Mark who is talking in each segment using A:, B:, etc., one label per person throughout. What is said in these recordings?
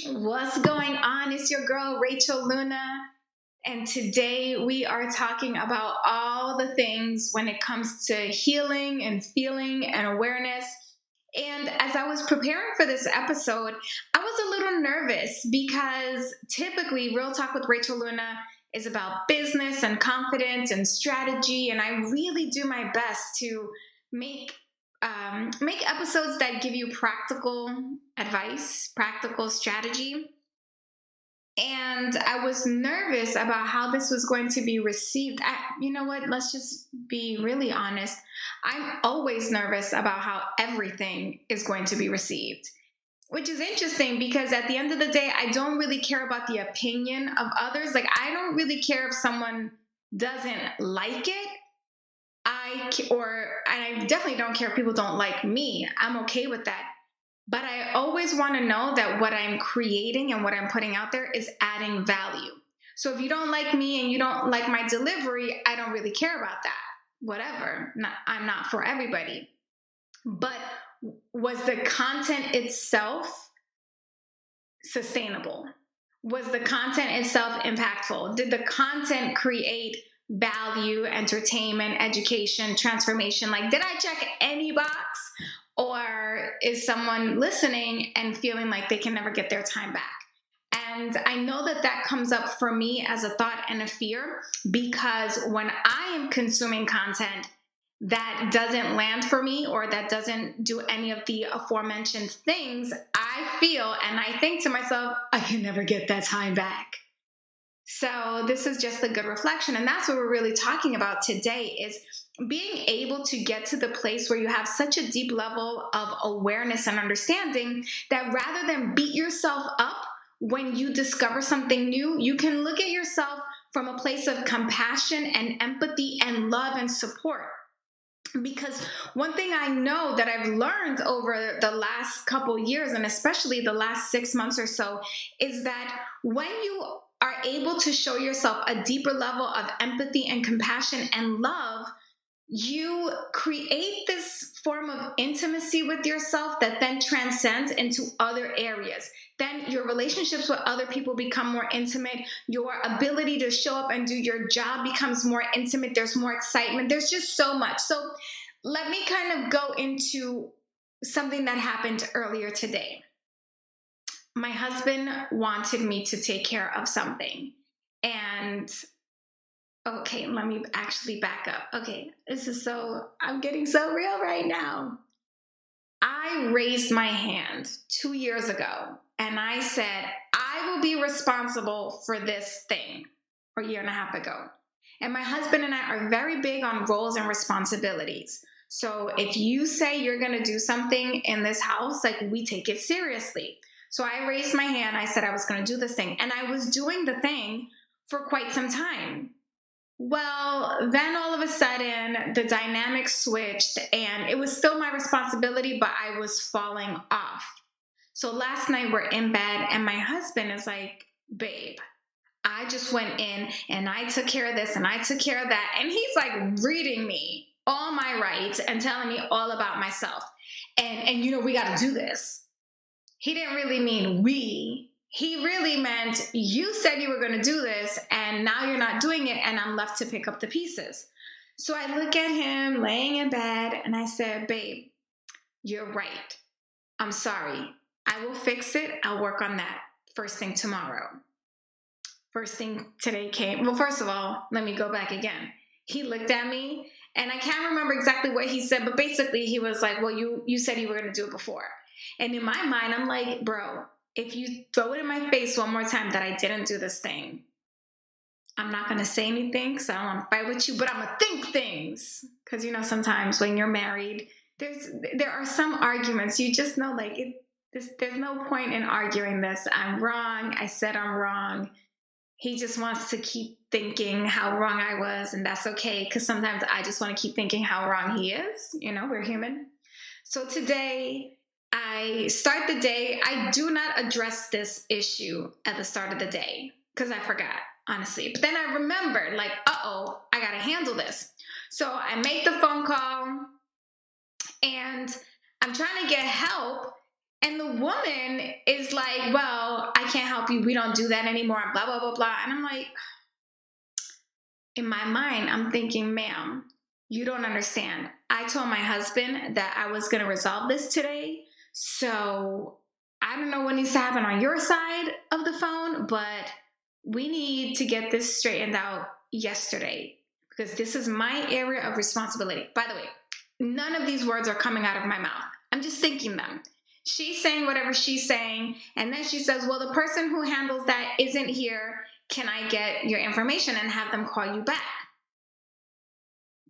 A: What's going on? It's your girl, Rachel Luna. And today we are talking about all the things when it comes to healing and feeling and awareness. And as I was preparing for this episode, I was a little nervous because typically Real Talk with Rachel Luna is about business and confidence and strategy. And I really do my best to make make episodes that give you practical advice, practical strategy. And I was nervous about how this was going to be received. You know what? Let's just be really honest. I'm always nervous about how everything is going to be received, which is interesting because at the end of the day, I don't really care about the opinion of others. Like, I don't really care if someone doesn't like it. I definitely don't care if people don't like me. I'm okay with that. But I always want to know that what I'm creating and what I'm putting out there is adding value. So if you don't like me and you don't like my delivery, I don't really care about that. Whatever. I'm not for everybody. But was the content itself sustainable? Was the content itself impactful? Did the content create value, entertainment, education, transformation? Like, did I check any box? Or is someone listening and feeling like they can never get their time back? And I know that that comes up for me as a thought and a fear, because when I am consuming content that doesn't land for me or that doesn't do any of the aforementioned things, I feel and I think to myself, I can never get that time back. So this is just a good reflection. And that's what we're really talking about today, is being able to get to the place where you have such a deep level of awareness and understanding that rather than beat yourself up when you discover something new, you can look at yourself from a place of compassion and empathy and love and support. Because one thing I know that I've learned over the last couple years, and especially the last 6 months or so, is that when you are able to show yourself a deeper level of empathy and compassion and love, you create this form of intimacy with yourself that then transcends into other areas. Then your relationships with other people become more intimate. Your ability to show up and do your job becomes more intimate. There's more excitement. There's just so much. So let me kind of go into something that happened earlier today. My husband wanted me to take care of something. And okay, let me actually back up. Okay, I'm getting so real right now. I raised my hand 2 years ago and I said, I will be responsible for this thing, or a year and a half ago. And my husband and I are very big on roles and responsibilities. So if you say you're going to do something in this house, like, we take it seriously. So I raised my hand. I said I was going to do this thing. And I was doing the thing for quite some time. Well, then all of a sudden, the dynamic switched, and it was still my responsibility, but I was falling off. So last night we're in bed, and my husband is like, babe, I just went in, and I took care of this, and I took care of that. And he's like reading me all my rights and telling me all about myself. And we got to do this. He didn't really mean we. He really meant, you said you were going to do this and now you're not doing it, and I'm left to pick up the pieces. So I look at him laying in bed and I said, babe, you're right. I'm sorry. I will fix it. I'll work on that first thing tomorrow. First thing today came. Well, first of all, let me go back again. He looked at me and I can't remember exactly what he said, but basically he was like, well, you said you were going to do it before. And in my mind, I'm like, bro, if you throw it in my face one more time that I didn't do this thing, I'm not going to say anything because I don't want to fight with you, but I'm going to think things. Because, sometimes when you're married, there are some arguments. You just know, like, there's no point in arguing this. I'm wrong. I said I'm wrong. He just wants to keep thinking how wrong I was, and that's okay, because sometimes I just want to keep thinking how wrong he is. We're human. So today, I start the day. I do not address this issue at the start of the day because I forgot, honestly. But then I remembered, like, I got to handle this. So I make the phone call and I'm trying to get help. And the woman is like, well, I can't help you. We don't do that anymore. Blah, blah, blah, blah. And I'm like, in my mind, I'm thinking, ma'am, you don't understand. I told my husband that I was going to resolve this today. So I don't know what needs to happen on your side of the phone, but we need to get this straightened out yesterday because this is my area of responsibility. By the way, none of these words are coming out of my mouth. I'm just thinking them. She's saying whatever she's saying. And then she says, well, the person who handles that isn't here. Can I get your information and have them call you back?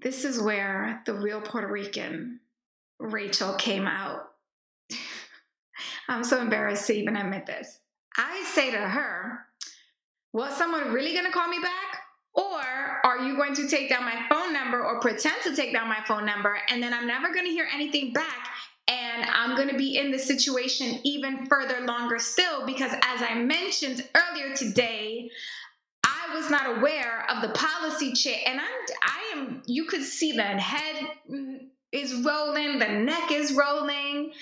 A: This is where the real Puerto Rican Rachel came out. I'm so embarrassed to even admit this. I say to her, well, is someone really going to call me back? Or are you going to take down my phone number or pretend to take down my phone number and then I'm never going to hear anything back and I'm going to be in the situation even further longer still because as I mentioned earlier today, I was not aware of the policy change and I am, you could see the head is rolling, the neck is rolling.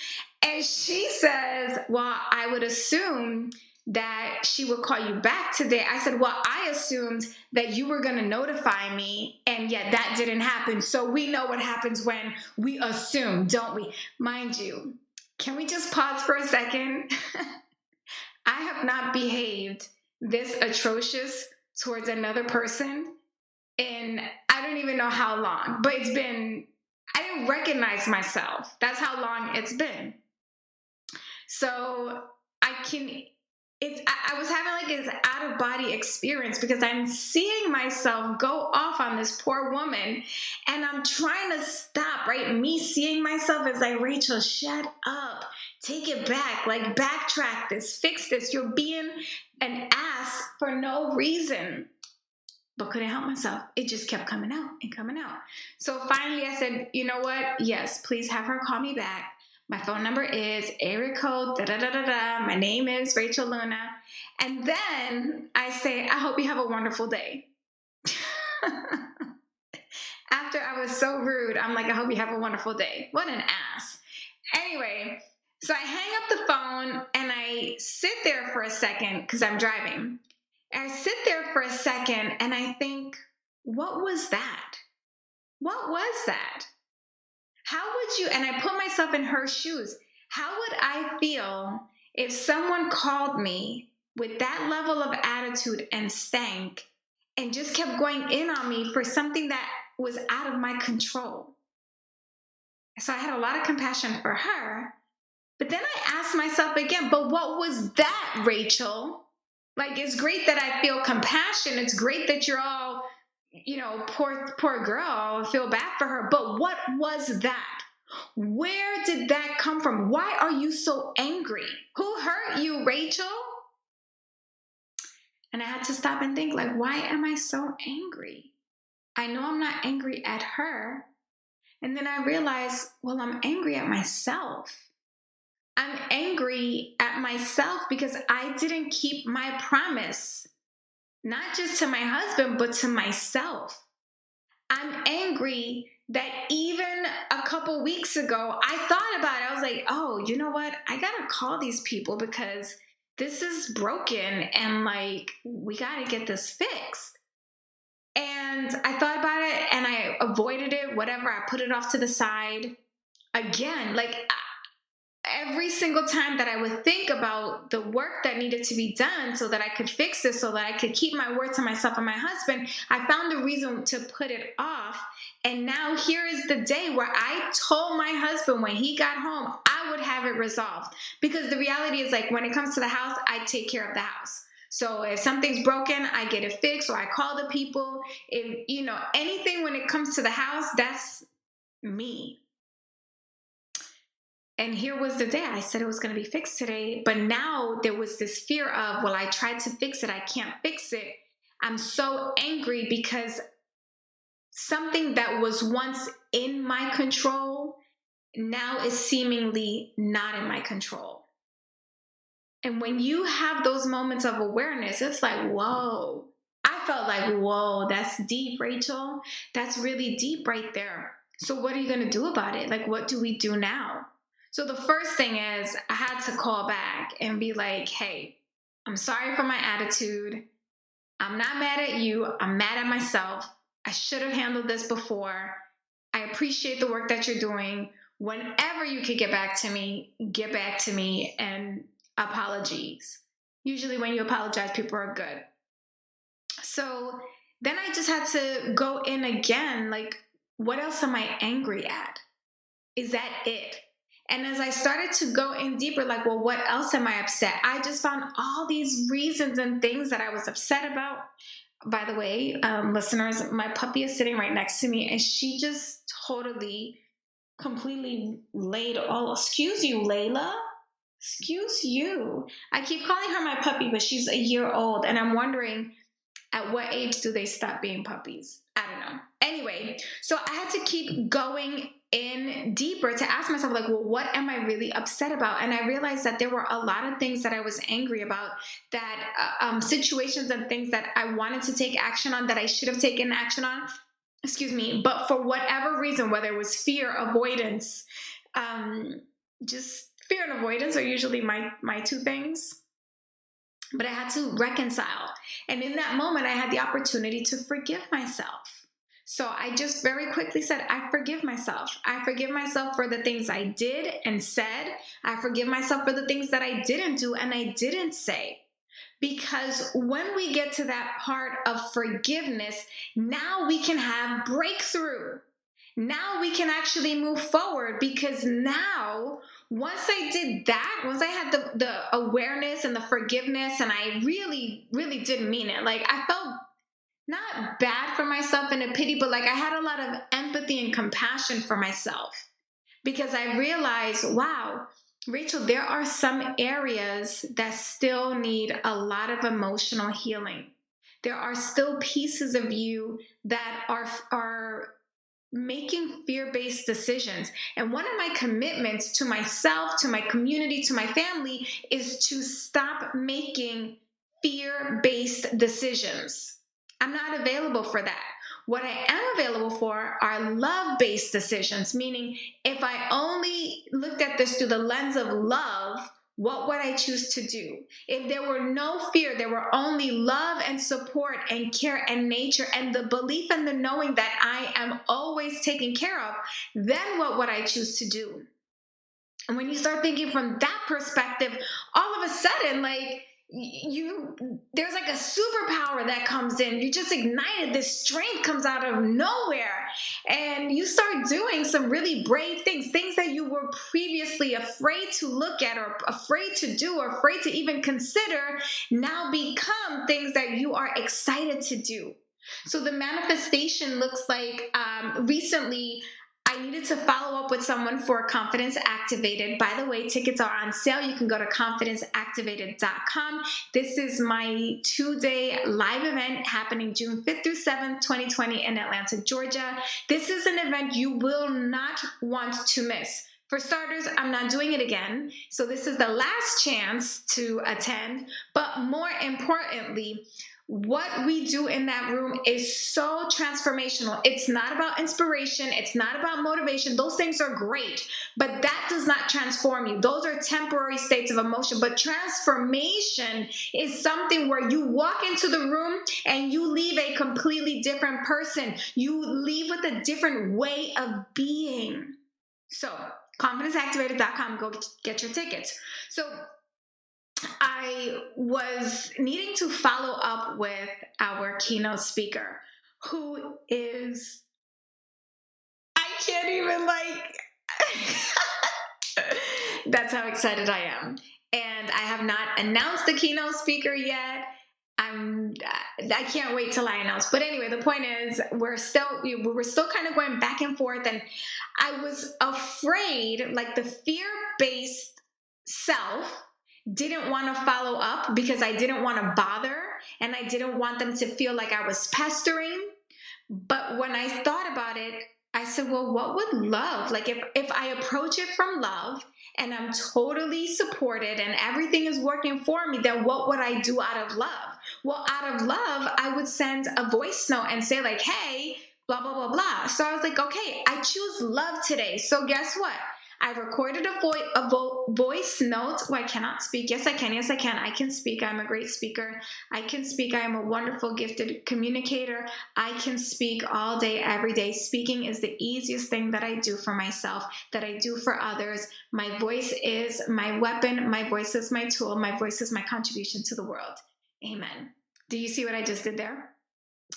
A: And she says, well, I would assume that she would call you back today. I said, well, I assumed that you were going to notify me, and yet that didn't happen. So we know what happens when we assume, don't we? Mind you, can we just pause for a second? I have not behaved this atrocious towards another person in I don't even know how long, but it's been, I didn't recognize myself. That's how long it's been. So I was having like this out of body experience because I'm seeing myself go off on this poor woman and I'm trying to stop, right? Me seeing myself as like, Rachel, shut up, take it back, like backtrack this, fix this. You're being an ass for no reason. But couldn't help myself. It just kept coming out and coming out. So finally I said, you know what? Yes, please have her call me back. My phone number is area code, da-da-da-da-da. My name is Rachel Luna. And then I say, I hope you have a wonderful day. After I was so rude, I'm like, I hope you have a wonderful day. What an ass. Anyway, so I hang up the phone and I sit there for a second because I'm driving. I sit there for a second and I think, what was that? What was that? How would you, and I put myself in her shoes, how would I feel if someone called me with that level of attitude and stank and just kept going in on me for something that was out of my control? So I had a lot of compassion for her, but then I asked myself again, but what was that, Rachel? Like, it's great that I feel compassion. It's great that you're all, poor girl, I feel bad for her. But what was that? Where did that come from? Why are you so angry? Who hurt you, Rachel? And I had to stop and think, like, why am I so angry? I know I'm not angry at her. And then I realized, well, I'm angry at myself. I'm angry at myself because I didn't keep my promise, not just to my husband, but to myself. I'm angry that even a couple weeks ago, I thought about it. I was like, oh, you know what? I got to call these people because this is broken and like, we got to get this fixed. And I thought about it and I avoided it, whatever. I put it off to the side. Again, like every single time that I would think about the work that needed to be done so that I could fix this, so that I could keep my word to myself and my husband, I found a reason to put it off. And now here is the day where I told my husband when he got home, I would have it resolved. Because the reality is, like, when it comes to the house, I take care of the house. So if something's broken, I get it fixed, or I call the people. If, anything when it comes to the house, that's me. And here was the day. I said it was going to be fixed today. But now there was this fear of, well, I tried to fix it. I can't fix it. I'm so angry because something that was once in my control now is seemingly not in my control. And when you have those moments of awareness, it's like, whoa. I felt like, whoa, that's deep, Rachel. That's really deep right there. So what are you going to do about it? Like, what do we do now? So the first thing is I had to call back and be like, hey, I'm sorry for my attitude. I'm not mad at you. I'm mad at myself. I should have handled this before. I appreciate the work that you're doing. Whenever you could get back to me, and apologies. Usually when you apologize, people are good. So then I just had to go in again. Like, what else am I angry at? Is that it? And as I started to go in deeper, like, well, what else am I upset? I just found all these reasons and things that I was upset about. By the way, listeners, my puppy is sitting right next to me, and she just totally, completely laid all, excuse you, Layla. Excuse you. I keep calling her my puppy, but she's a year old, and I'm wondering, at what age do they stop being puppies? I don't know. Anyway, so I had to keep going in deeper to ask myself, like, well, what am I really upset about? And I realized that there were a lot of things that I was angry about, that situations and things that I wanted to take action on, that I should have taken action on, but for whatever reason, whether it was fear, avoidance, just fear and avoidance are usually my two things. But I had to reconcile. And in that moment, I had the opportunity to forgive myself. So I just very quickly said, I forgive myself. I forgive myself for the things I did and said. I forgive myself for the things that I didn't do and I didn't say. Because when we get to that part of forgiveness, now we can have breakthrough. Now we can actually move forward, because now, once I did that, once I had the awareness and the forgiveness, and I really, really did mean it. Like, I felt not bad for myself and a pity, but like I had a lot of empathy and compassion for myself, because I realized, wow, Rachel, there are some areas that still need a lot of emotional healing. There are still pieces of you that are making fear-based decisions. And one of my commitments to myself, to my community, to my family is to stop making fear-based decisions. I'm not available for that. What I am available for are love-based decisions, meaning if I only looked at this through the lens of love, what would I choose to do? If there were no fear, there were only love and support and care and nature and the belief and the knowing that I am always taken care of, then what would I choose to do? And when you start thinking from that perspective, all of a sudden, like, there's like a superpower that comes in. You just ignited, this strength comes out of nowhere, and you start doing some really brave things that you were previously afraid to look at, or afraid to do, or afraid to even consider, now become things that you are excited to do. So the manifestation looks like, recently I needed to follow up with someone for Confidence Activated. By the way, tickets are on sale. You can go to confidenceactivated.com. This is my 2-day live event happening June 5th through 7th, 2020 in Atlanta, Georgia. This is an event you will not want to miss. For starters, I'm not doing it again. So this is the last chance to attend. But more importantly, what we do in that room is so transformational. It's not about inspiration. It's not about motivation. Those things are great, but that does not transform you. Those are temporary states of emotion. But transformation is something where you walk into the room and you leave a completely different person. You leave with a different way of being. So, confidenceactivated.com, go get your tickets. So, I was needing to follow up with our keynote speaker, who is, I can't even, that's how excited I am. And I have not announced the keynote speaker yet. I can't wait till I announce. But anyway, the point is, we're still kind of going back and forth, and I was afraid, like the fear-based self didn't want to follow up because I didn't want to bother, and I didn't want them to feel like I was pestering. But when I thought about it, I said, well, what would love, like if I approach it from love and I'm totally supported and everything is working for me, then what would I do out of love? Well, out of love, I would send a voice note and say like, hey, blah, blah, blah, blah. So I was like, okay, I choose love today. So guess what? I recorded a voice note. Oh, I cannot speak. Yes, I can. Yes, I can. I can speak. I'm a great speaker. I can speak. I am a wonderful, gifted communicator. I can speak all day, every day. Speaking is the easiest thing that I do for myself, that I do for others. My voice is my weapon. My voice is my tool. My voice is my contribution to the world. Amen. Do you see what I just did there?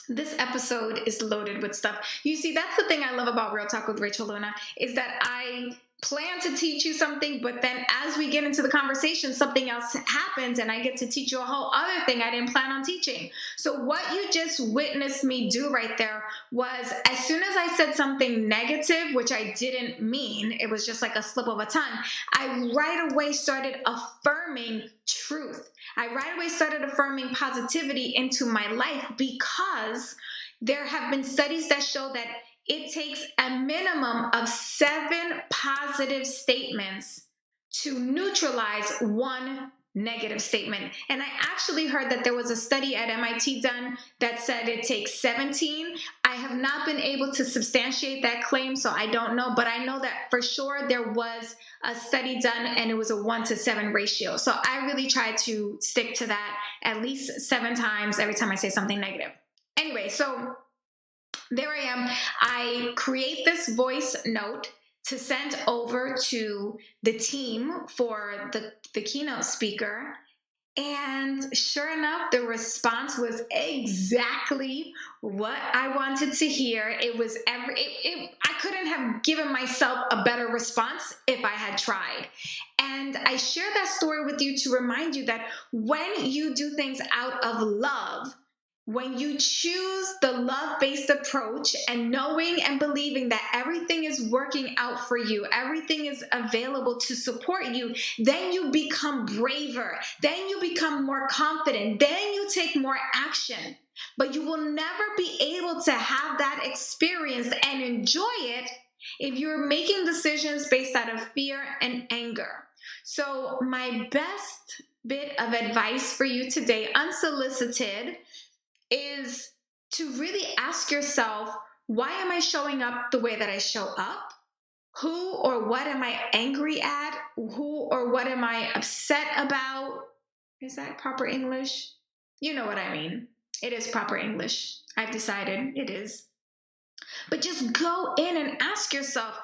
A: This episode is loaded with stuff. You see, that's the thing I love about Real Talk with Rachel Luna, is that I plan to teach you something, but then as we get into the conversation, something else happens and I get to teach you a whole other thing I didn't plan on teaching. So what you just witnessed me do right there was, as soon as I said something negative, which I didn't mean, it was just like a slip of a tongue, I right away started affirming truth. I right away started affirming positivity into my life, because there have been studies that show that it takes a minimum of 7 positive statements to neutralize one negative statement. And I actually heard that there was a study at MIT done that said it takes 17. I have not been able to substantiate that claim, so I don't know, but I know that for sure there was a study done and it was a 1-to-7 ratio. So I really try to stick to that at least 7 times every time I say something negative. Anyway, so there I am. I create this voice note to send over to the team for the keynote speaker. And sure enough, the response was exactly what I wanted to hear. It was I couldn't have given myself a better response if I had tried. And I share that story with you to remind you that when you do things out of love, when you choose the love-based approach and knowing and believing that everything is working out for you, everything is available to support you, then you become braver, then you become more confident, then you take more action. But you will never be able to have that experience and enjoy it if you're making decisions based out of fear and anger. So my best bit of advice for you today, unsolicited, is to really ask yourself, why am I showing up the way that I show up? Who or what am I angry at? Who or what am I upset about? Is that proper English? You know what I mean. It is proper English. I've decided it is. But just go in and ask yourself,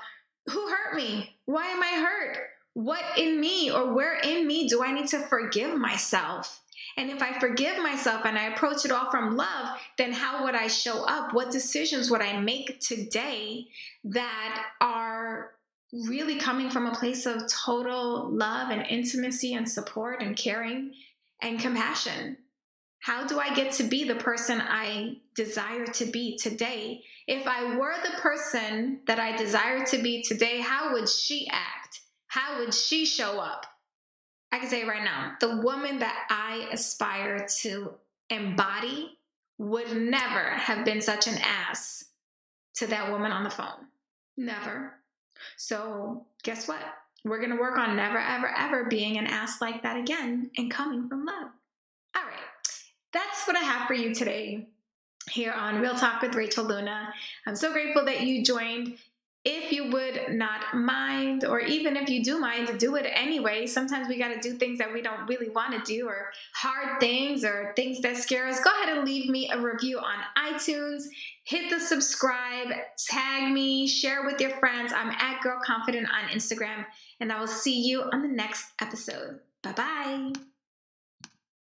A: who hurt me? Why am I hurt? What in me or where in me do I need to forgive myself? And if I forgive myself and I approach it all from love, then how would I show up? What decisions would I make today that are really coming from a place of total love and intimacy and support and caring and compassion? How do I get to be the person I desire to be today? If I were the person that I desire to be today, how would she act? How would she show up? I can say it right now, the woman that I aspire to embody would never have been such an ass to that woman on the phone. Never. So guess what? We're going to work on never, ever, ever being an ass like that again and coming from love. All right. That's what I have for you today here on Real Talk with Rachel Luna. I'm so grateful that you joined. If you would not mind, or even if you do mind, do it anyway. Sometimes we got to do things that we don't really want to do, or hard things, or things that scare us. Go ahead and leave me a review on iTunes. Hit the subscribe, tag me, share with your friends. I'm at Girl Confident on Instagram, and I will see you on the next episode. Bye-bye.